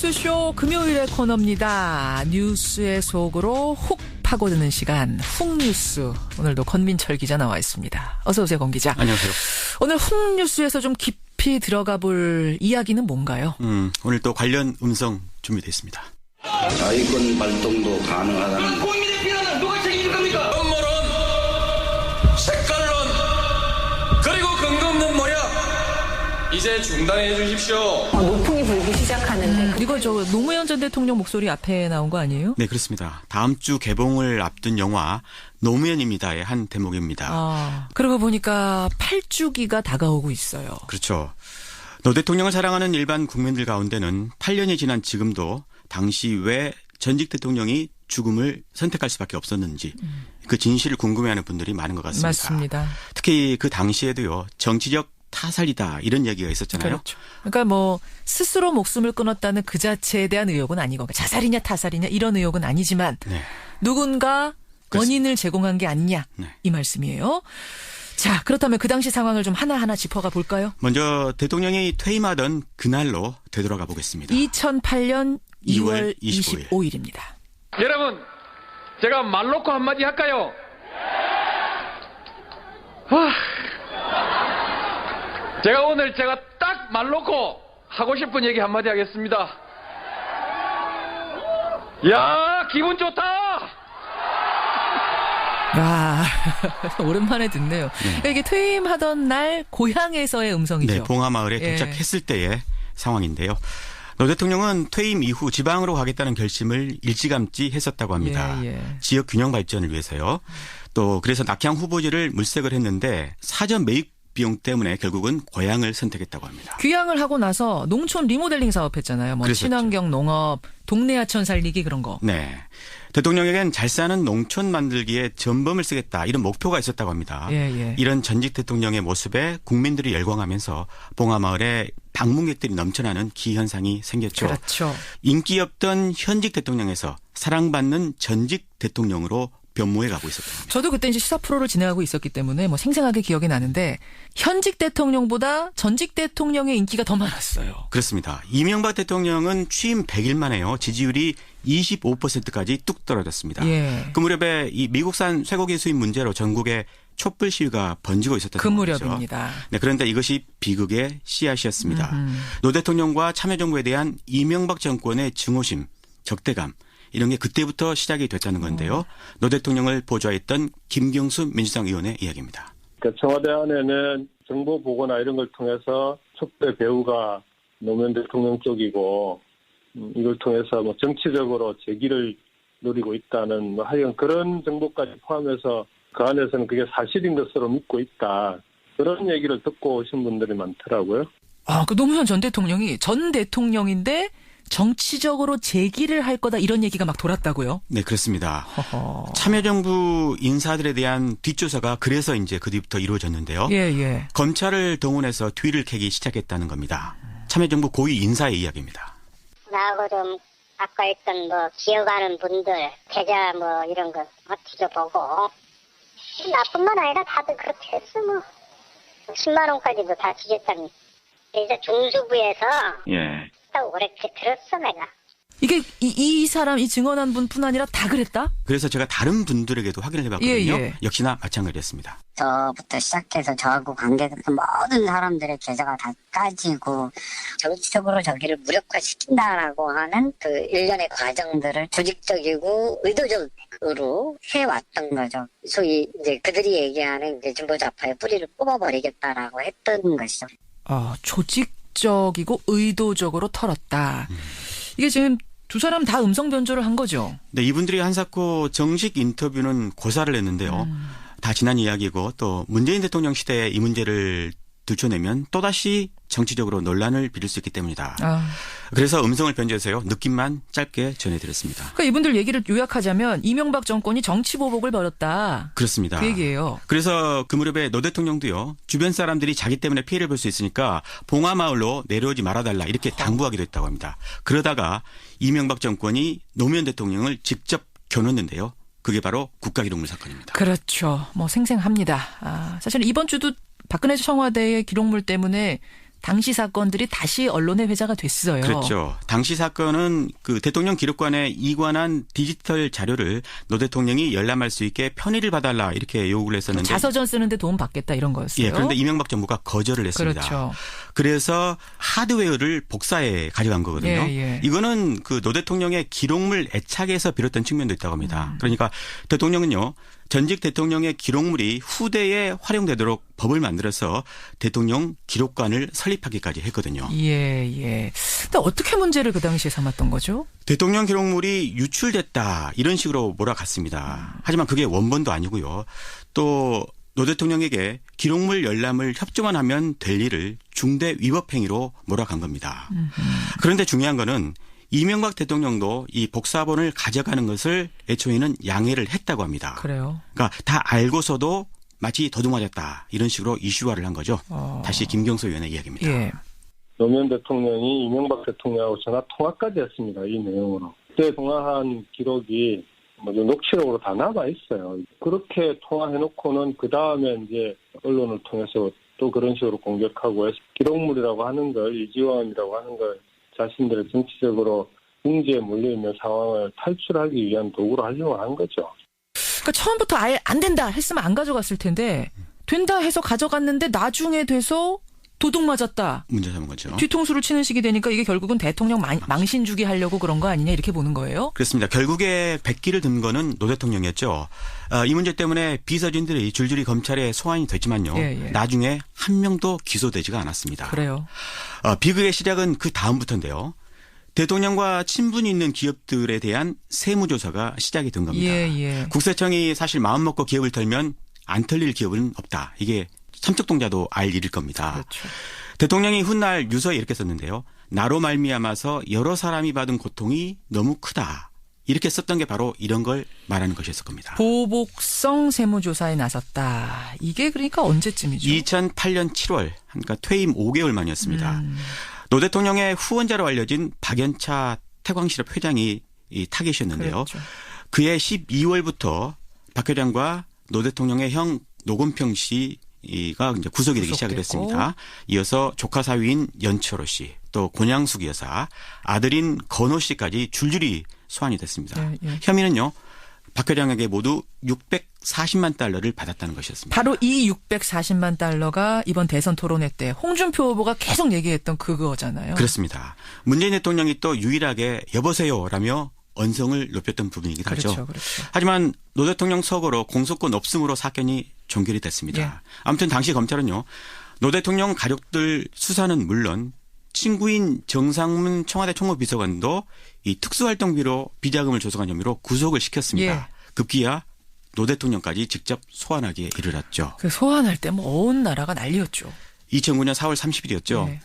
뉴스쇼 금요일의 코너입니다. 뉴스의 속으로 훅 파고드는 시간 훅뉴스. 오늘도 권민철 기자 나와 있습니다. 어서 오세요, 권 기자. 안녕하세요. 오늘 훅뉴스에서 좀 깊이 들어가 볼 이야기는 뭔가요? 오늘 또 관련 음성 준비되어 있습니다. 자위권 발동도 가능하다는 국민의 피난을 누가 책임질 겁니까? 음모론, 색깔론, 그리고 근거 없는 모략 이제 중단해 주십시오. 노풍이 불기 시작하는데 이거 저 노무현 전 대통령 목소리 앞에 나온 거 아니에요? 네, 그렇습니다. 다음 주 개봉을 앞둔 영화 노무현입니다의 한 대목입니다. 그러고 보니까 8주기가 다가오고 있어요. 그렇죠. 노 대통령을 사랑하는 일반 국민들 가운데는 8년이 지난 지금도 당시 왜 전직 대통령이 죽음을 선택할 수밖에 없었는지 그 진실을 궁금해하는 분들이 많은 것 같습니다. 맞습니다. 특히 그 당시에도요. 정치적 타살이다 이런 얘기가 있었잖아요. 그렇죠. 그러니까 뭐 스스로 목숨을 끊었다는 그 자체에 대한 의혹은 아니고 자살이냐 타살이냐 이런 의혹은 아니지만 네. 누군가 원인을 제공한 게 아니냐 네. 이 말씀이에요. 자, 그렇다면 그 당시 상황을 좀 하나하나 짚어가 볼까요? 먼저 대통령이 퇴임하던 그날로 되돌아가 보겠습니다. 2008년 2월 25일. 25일입니다. 여러분, 제가 말 놓고 한마디 할까요? 제가 오늘 딱 말 놓고 하고 싶은 얘기 한마디 하겠습니다. 야, 기분 좋다! 아, 오랜만에 듣네요. 그러니까 이게 퇴임하던 날 고향에서의 음성이죠. 네, 봉하마을에 예. 도착했을 때의 상황인데요. 노 대통령은 퇴임 이후 지방으로 가겠다는 결심을 일찌감치 했었다고 합니다. 예. 지역 균형 발전을 위해서요. 또 그래서 낙향 후보지를 물색을 했는데 사전 매입 비용 때문에 결국은 고향을 선택했다고 합니다. 귀향을 하고 나서 농촌 리모델링 사업했잖아요. 뭐 그랬었죠. 친환경 농업, 동네 하천 살리기 그런 거. 네. 대통령에겐 잘 사는 농촌 만들기에 전범을 쓰겠다 이런 목표가 있었다고 합니다. 예. 이런 전직 대통령의 모습에 국민들이 열광하면서 봉하마을에 방문객들이 넘쳐나는 기현상이 생겼죠. 그렇죠. 인기 없던 현직 대통령에서 사랑받는 전직 대통령으로 변모해 가고 있었습니다. 저도 그때 이제 시사 프로를 진행하고 있었기 때문에 뭐 생생하게 기억이 나는데 현직 대통령보다 전직 대통령의 인기가 더 많았어요. 그렇습니다. 이명박 대통령은 취임 100일 만에요. 지지율이 25%까지 뚝 떨어졌습니다. 예. 그 무렵에 이 미국산 쇠고기 수입 문제로 전국에 촛불 시위가 번지고 있었던 그 상황이죠. 무렵입니다. 네, 그런데 이것이 비극의 씨앗이었습니다. 노 대통령과 참여정부에 대한 이명박 정권의 증오심, 적대감 이런 게 그때부터 시작이 됐다는 건데요. 노 대통령을 보좌했던 김경수 민주당 의원의 이야기입니다. 그러니까 청와대 안에는 정보 보고나 이런 걸 통해서 촛불의 배후가 노무현 대통령 쪽이고 이걸 통해서 뭐 정치적으로 재기를 노리고 있다는 하여간 그런 정보까지 포함해서 그 안에서는 그게 사실인 것으로 믿고 있다. 그런 얘기를 듣고 오신 분들이 많더라고요. 그 노무현 전 대통령이 전 대통령인데 정치적으로 재기를 할 거다 이런 얘기가 막 돌았다고요? 네, 그렇습니다. 허허. 참여정부 인사들에 대한 뒷조사가 그래서 이제 그 뒤부터 이루어졌는데요. 예. 검찰을 동원해서 뒤를 캐기 시작했다는 겁니다. 참여정부 고위 인사의 이야기입니다. 나하고 좀 아까 있던 뭐 기억하는 분들 계좌 뭐 이런 거 뒤져보고 나뿐만 아니라 다들 그렇게 했어 뭐 10만 원까지도 다 뒤졌다니. 이제 중수부에서 딱 오래 들었어 내가. 이게 이 사람 이 증언한 분뿐 아니라 다 그랬다? 그래서 제가 다른 분들에게도 확인을 해봤거든요. 예. 역시나 마찬가지였습니다. 저부터 시작해서 저하고 관계됐던 모든 사람들의 계좌가 다 까지고 정치적으로 저기를 무력화시킨다라고 하는 그 일련의 과정들을 조직적이고 의도적으로 해왔던 거죠. 소위 이제 그들이 얘기하는 이제 진보좌파의 뿌리를 뽑아버리겠다라고 했던 것이죠. 조직적이고 의도적으로 털었다. 이게 지금 두 사람 다 음성 변조를 한 거죠? 네, 이분들이 한사코 정식 인터뷰는 고사를 했는데요. 다 지난 이야기고 또 문재인 대통령 시대에 이 문제를 들춰내면 또다시 정치적으로 논란을 빚을 수 있기 때문이다. 그래서 음성을 변조해서요. 느낌만 짧게 전해드렸습니다. 그러니까 이분들 얘기를 요약하자면 이명박 정권이 정치 보복을 벌였다. 그렇습니다. 그 얘기예요. 그래서 그 무렵에 노 대통령도요. 주변 사람들이 자기 때문에 피해를 볼 수 있으니까 봉하마을로 내려오지 말아달라 이렇게 당부하기도 했다고 합니다. 그러다가 이명박 정권이 노무현 대통령을 직접 겨눴는데요. 그게 바로 국가기록물 사건입니다. 그렇죠. 뭐 생생합니다. 사실 이번 주도 박근혜 청와대의 기록물 때문에 당시 사건들이 다시 언론의 회자가 됐어요. 그렇죠. 당시 사건은 그 대통령 기록관에 이관한 디지털 자료를 노 대통령이 열람할 수 있게 편의를 봐달라 이렇게 요구를 했었는데 자서전 쓰는데 도움 받겠다 이런 거였어요. 예, 그런데 이명박 정부가 거절을 했습니다. 그렇죠. 그래서 하드웨어를 복사해 가져간 거거든요. 예. 이거는 그 노 대통령의 기록물 애착에서 비롯된 측면도 있다고 합니다. 그러니까 대통령은요. 전직 대통령의 기록물이 후대에 활용되도록 법을 만들어서 대통령 기록관을 설립하기까지 했거든요. 예. 근데 어떻게 문제를 그 당시에 삼았던 거죠? 대통령 기록물이 유출됐다 이런 식으로 몰아갔습니다. 하지만 그게 원본도 아니고요. 또 노 대통령에게 기록물 열람을 협조만 하면 될 일을 중대 위법 행위로 몰아간 겁니다. 그런데 중요한 거는 이명박 대통령도 이 복사본을 가져가는 것을 애초에는 양해를 했다고 합니다. 그래요. 그러니까 다 알고서도 마치 도둑맞았다 이런 식으로 이슈화를 한 거죠. 다시 김경수 의원의 이야기입니다. 예. 노무현 대통령이 이명박 대통령하고 전화 통화까지 했습니다. 이 내용으로. 그때 통화한 기록이 녹취록으로 다 남아 있어요. 그렇게 통화해놓고는 그 다음에 이제 언론을 통해서 또 그런 식으로 공격하고 기록물이라고 하는 걸 이지원이라고 하는 걸 자신들의 정치적으로 궁지에 몰려있는 상황을 탈출하기 위한 도구로 활용을 한 거죠. 그러니까 처음부터 아예 안 된다 했으면 안 가져갔을 텐데 된다 해서 가져갔는데 나중에 돼서 도둑 맞았다. 문제 삼은 거죠. 뒤통수를 치는 식이 되니까 이게 결국은 대통령 망신 주기 하려고 그런 거 아니냐 이렇게 보는 거예요? 그렇습니다. 결국에 백기를 든 거는 노 대통령이었죠. 이 문제 때문에 비서진들이 줄줄이 검찰에 소환이 됐지만요. 예. 나중에 한 명도 기소되지가 않았습니다. 그래요. 비극의 시작은 그 다음부터인데요. 대통령과 친분이 있는 기업들에 대한 세무조사가 시작이 된 겁니다. 예. 국세청이 사실 마음먹고 기업을 털면 안 털릴 기업은 없다. 이게 삼척동자도 알 일일 겁니다. 그렇죠. 대통령이 훗날 유서에 이렇게 썼는데요. 나로 말미암아서 여러 사람이 받은 고통이 너무 크다. 이렇게 썼던 게 바로 이런 걸 말하는 것이었을 겁니다. 보복성 세무조사에 나섰다. 이게 그러니까 언제쯤이죠? 2008년 7월, 그러니까 퇴임 5개월 만이었습니다. 노 대통령의 후원자로 알려진 박연차 태광실업 회장이 이 타겟이었는데요. 그렇죠. 그해 12월부터 박 회장과 노 대통령의 형 노건평 씨가 이제 구속이 되기 시작을 했습니다. 이어서 조카 사위인 연철호 씨, 또 권양숙 여사, 아들인 건호 씨까지 줄줄이 소환이 됐습니다. 예. 혐의는요. 박 회장에게 모두 640만 달러를 받았다는 것이었습니다. 바로 이 640만 달러가 이번 대선 토론회 때 홍준표 후보가 계속 얘기했던 그거잖아요. 그렇습니다. 문재인 대통령이 또 유일하게 여보세요라며 언성을 높였던 부분이기도 하죠. 그렇죠. 하지만 노 대통령 서거로 공소권 없음으로 사건이 종결이 됐습니다. 예. 아무튼 당시 검찰은요. 노 대통령 가족들 수사는 물론 친구인 정상문 청와대 총무비서관도 이 특수활동비로 비자금을 조성한 혐의로 구속을 시켰습니다. 예. 급기야 노 대통령까지 직접 소환하기에 이르렀죠. 그 소환할 때 뭐 온 나라가 난리였죠. 2009년 4월 30일이었죠. 예.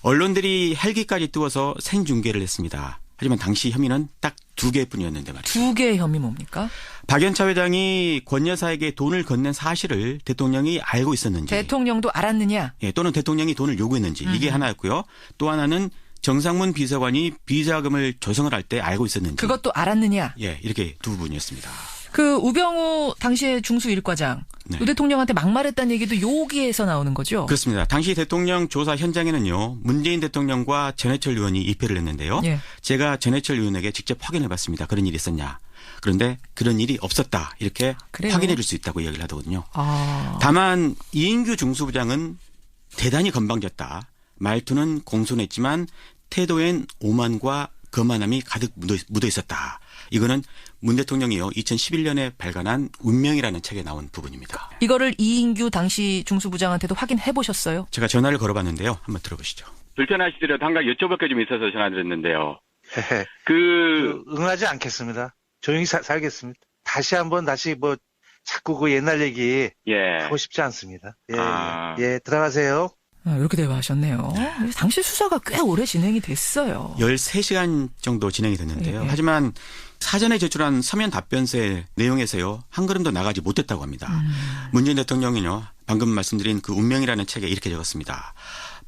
언론들이 헬기까지 띄워서 생중계를 했습니다. 하지만 당시 혐의는 딱 2개뿐이었는데 말이죠. 2개의 혐의 뭡니까? 박연차 회장이 권 여사에게 돈을 건넨 사실을 대통령이 알고 있었는지. 대통령도 알았느냐? 예, 또는 대통령이 돈을 요구했는지. 이게 하나였고요. 또 하나는 정상문 비서관이 비자금을 조성을 할 때 알고 있었는지. 그것도 알았느냐? 예, 이렇게 두 부분이었습니다. 그 우병우 당시의 중수 1과장. 네. 노 대통령한테 막말했다는 얘기도 여기에서 나오는 거죠? 그렇습니다. 당시 대통령 조사 현장에는요. 문재인 대통령과 전해철 의원이 입회를 했는데요. 예. 제가 전해철 의원에게 직접 확인해 봤습니다. 그런 일이 있었냐. 그런데 그런 일이 없었다. 이렇게 그래요? 확인해 줄 수 있다고 이야기를 하더군요. 아. 다만 이인규 중수부장은 대단히 건방졌다. 말투는 공손했지만 태도엔 오만과 거만함이 가득 묻어 있었다. 이거는 문 대통령이요 2011년에 발간한 운명이라는 책에 나온 부분입니다. 이거를 이인규 당시 중수부장한테도 확인해 보셨어요? 제가 전화를 걸어봤는데요. 한번 들어보시죠. 불편하시더라도 한 가지 여쭤볼 게 좀 있어서 전화드렸는데요. 응하지 않겠습니다. 조용히 살겠습니다. 다시 자꾸 그 옛날 얘기 하고 싶지 않습니다. 예, 들어가세요. 이렇게 대화하셨네요. 당시 수사가 꽤 오래 진행이 됐어요. 13시간 정도 진행이 됐는데요. 예. 하지만 사전에 제출한 서면 답변서의 내용에서요. 한 걸음도 나가지 못했다고 합니다. 문재인 대통령은요. 방금 말씀드린 그 운명이라는 책에 이렇게 적었습니다.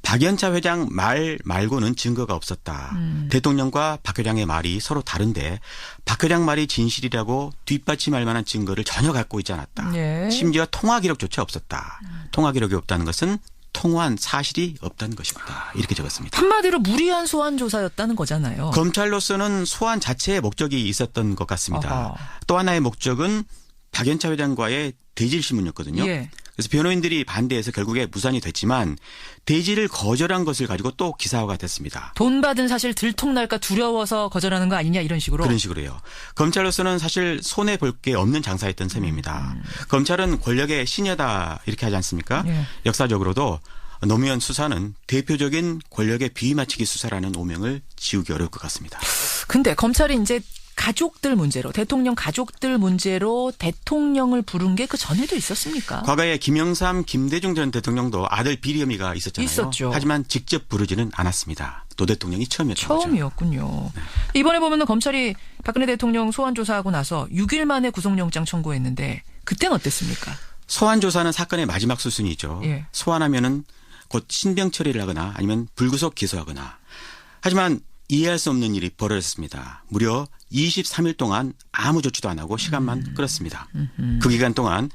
박연차 회장 말 말고는 증거가 없었다. 대통령과 박 회장의 말이 서로 다른데 박 회장 말이 진실이라고 뒷받침할 만한 증거를 전혀 갖고 있지 않았다. 예. 심지어 통화 기록조차 없었다. 통화 기록이 없다는 것은 통화한 사실이 없다는 것입니다. 이렇게 적었습니다. 한마디로 무리한 소환 조사였다는 거잖아요. 검찰로서는 소환 자체의 목적이 있었던 것 같습니다. 어허. 또 하나의 목적은 박연차 회장과의 대질 신문이었거든요. 예. 그래서 변호인들이 반대해서 결국에 무산이 됐지만 대질을 거절한 것을 가지고 또 기사화가 됐습니다. 돈 받은 사실 들통날까 두려워서 거절하는 거 아니냐 이런 식으로. 그런 식으로요. 검찰로서는 사실 손해볼 게 없는 장사였던 셈입니다. 검찰은 권력의 신여다 이렇게 하지 않습니까? 예. 역사적으로도 노무현 수사는 대표적인 권력의 비위맞추기 수사라는 오명을 지우기 어려울 것 같습니다. 근데 검찰이 이제 가족들 문제로 대통령 가족들 문제로 대통령을 부른 게 그 전에도 있었습니까? 과거에 김영삼, 김대중 전 대통령도 아들 비리 혐의가 있었잖아요. 있었죠. 하지만 직접 부르지는 않았습니다. 노 대통령이 처음이었던 거죠. 처음이었군요. 이번에 보면은 검찰이 박근혜 대통령 소환 조사하고 나서 6일 만에 구속영장 청구했는데 그때는 어땠습니까? 소환 조사는 사건의 마지막 수순이죠. 예. 소환하면은 곧 신병 처리를 하거나 아니면 불구속 기소하거나. 하지만 이해할 수 없는 일이 벌어졌습니다. 무려 23일 동안 아무 조치도 안 하고 시간만 끌었습니다. 그 기간 동안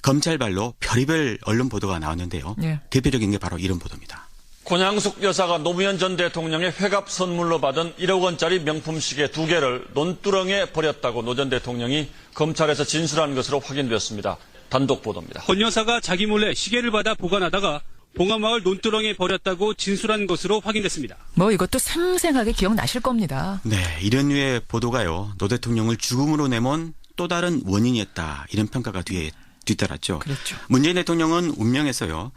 검찰발로 별의별 언론 보도가 나왔는데요. 예. 대표적인 게 바로 이런 보도입니다. 권양숙 여사가 노무현 전 대통령의 회갑 선물로 받은 1억 원짜리 명품 시계 2개를 논두렁에 버렸다고 노 전 대통령이 검찰에서 진술한 것으로 확인되었습니다. 단독 보도입니다. 권 여사가 자기 몰래 시계를 받아 보관하다가 봉화마을 논두렁에 버렸다고 진술한 것으로 확인됐습니다. 뭐 이것도 생생하게 기억나실 겁니다. 네, 이런 류의 보도가요. 노 대통령을 죽음으로 내몬 또 다른 원인이었다. 이런 평가가 뒤따랐죠. 그렇죠. 문재인 대통령은 운명에서요.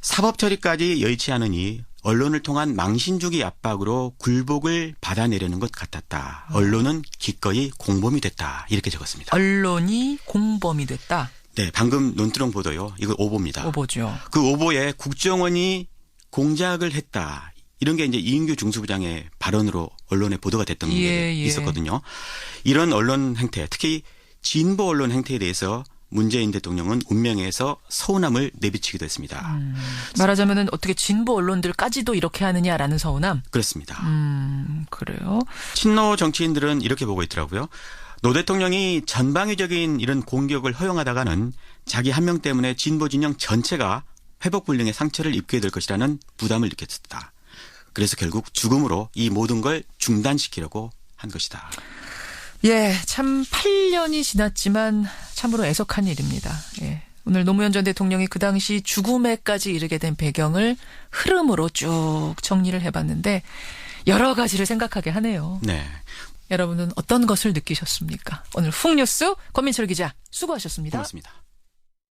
사법 처리까지 여의치 않으니 언론을 통한 망신 주기 압박으로 굴복을 받아내려는 것 같았다. 언론은 기꺼이 공범이 됐다. 이렇게 적었습니다. 언론이 공범이 됐다. 네, 방금 논두렁 보도요. 이거 오보입니다. 오보죠. 그 오보에 국정원이 공작을 했다. 이런 게 이제 이인규 중수부장의 발언으로 언론에 보도가 됐던 게 있었거든요. 이런 언론 행태, 특히 진보 언론 행태에 대해서 문재인 대통령은 운명에서 서운함을 내비치기도 했습니다. 말하자면은 어떻게 진보 언론들까지도 이렇게 하느냐라는 서운함? 그렇습니다. 그래요. 친노 정치인들은 이렇게 보고 있더라고요. 노 대통령이 전방위적인 이런 공격을 허용하다가는 자기 한 명 때문에 진보 진영 전체가 회복불능의 상처를 입게 될 것이라는 부담을 느꼈다. 그래서 결국 죽음으로 이 모든 걸 중단시키려고 한 것이다. 예, 참 8년이 지났지만 참으로 애석한 일입니다. 예. 오늘 노무현 전 대통령이 그 당시 죽음에까지 이르게 된 배경을 흐름으로 쭉 정리를 해봤는데 여러 가지를 생각하게 하네요. 네. 여러분은 어떤 것을 느끼셨습니까? 오늘 훅뉴스 권민철 기자 수고하셨습니다. 고맙습니다.